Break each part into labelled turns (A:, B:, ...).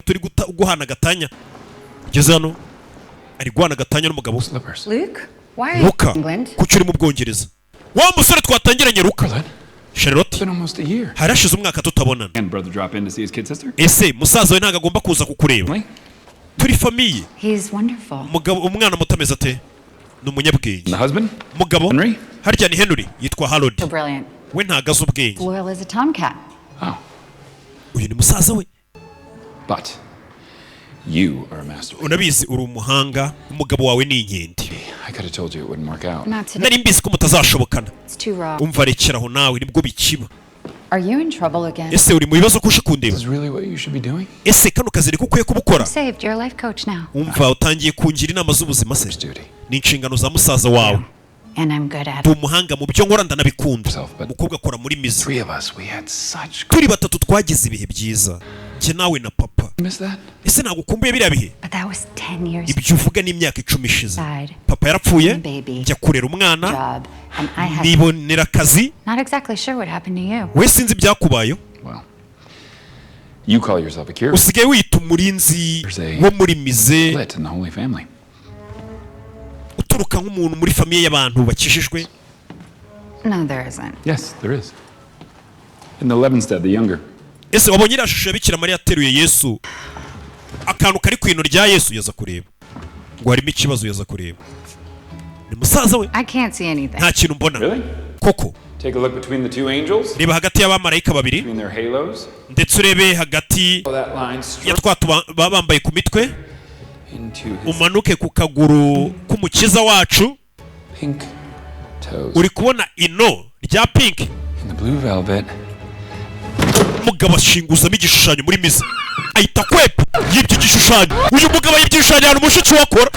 A: turi guhana gatanya ugeze hano ari guhana gatanya n'umugabo Luka kuki uri mu Bwongereza wa musore twatangiranye Luka Charlotte harashize umwaka tutabonana ese musaza we ntago agomba kuza kukureba turi famiye umugabo umwana mutameze ate n'umunyabwenge umugabo harya ni Henry yitwa Harold we ntagaze ubwenge uyu ni musaza we
B: but you are a master
A: unabizi uri umuhanga umugabo wawe ni inkende
B: I could have told you it wouldn't work out
A: nari mbizi ko mutazashobokana umva rekeraho nawe nibwo bikiba
C: Are you in trouble again?
A: ese uri mu bibazo kushe kundeba
B: Is really what you should be doing
A: ese kano kazi riko ukwiye kubukora
C: Saved your life coach now
A: umva utangiye kungira inama z'ubuzima se ni inshingano za musaza wawe
C: and I'm good at
A: it umuhanga mu byo nkora ndanabikunda umukobwa akora muri mizi turi batatu twagize ibihe byiza nje nawe na papa ese nagukumbuye biriya bihe ibyo uvuga ni imyaka 10 ishize papa yarapfuye njya kurera umwana nibonera akazi we sinzi byakubayo usigaye wita umurinzi wo muri mize uturuka nk'umuntu muri famiye y'abantu bakishijwe
C: No, there isn't.
B: Yes, there is. In the Levinstead, the younger.
A: Ese wabonye irashusho ya Bikira Mariya ateruye Yesu akantu kari kwino rya Yesu yaza kureba ngo harimo ikibazo yaza kureba ni musaza we
C: I can't see anything
A: nta kintu mbona
B: Really?
A: Koko
B: Take a look between the two angels.
A: Reba hagati y'abamarayika babiri
B: Between their halos.
A: ndetse urebe hagati ya twatu bambaye ku mitwe umanuke ku kaguru k'umukiza wacu
B: pink toes.
A: Uri kubona ino rya pink
B: In the blue velvet.
A: Mugabo ashinguzamo igishushanyo muri miza ahita kwepa yibye igishushanyo uyu mugabo yibye igishushanyo hano mushiki wakora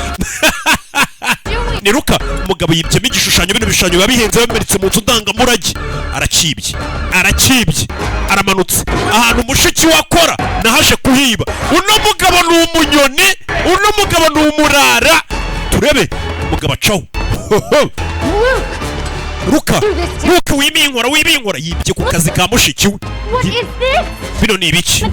A: ni Luka umugabo yibyemo igishushanyo bino bishushanyo babihenze bameritse mu nzu ndangamurage arakibye aramanutse ahantu mushiki wakora nahaje kuhiba uno mugabo ni umunyoni uno mugabo ni umurara turebe mugabo acaho Luka wibinkora yibye ku kazi ka mushiki we bino ni ibiki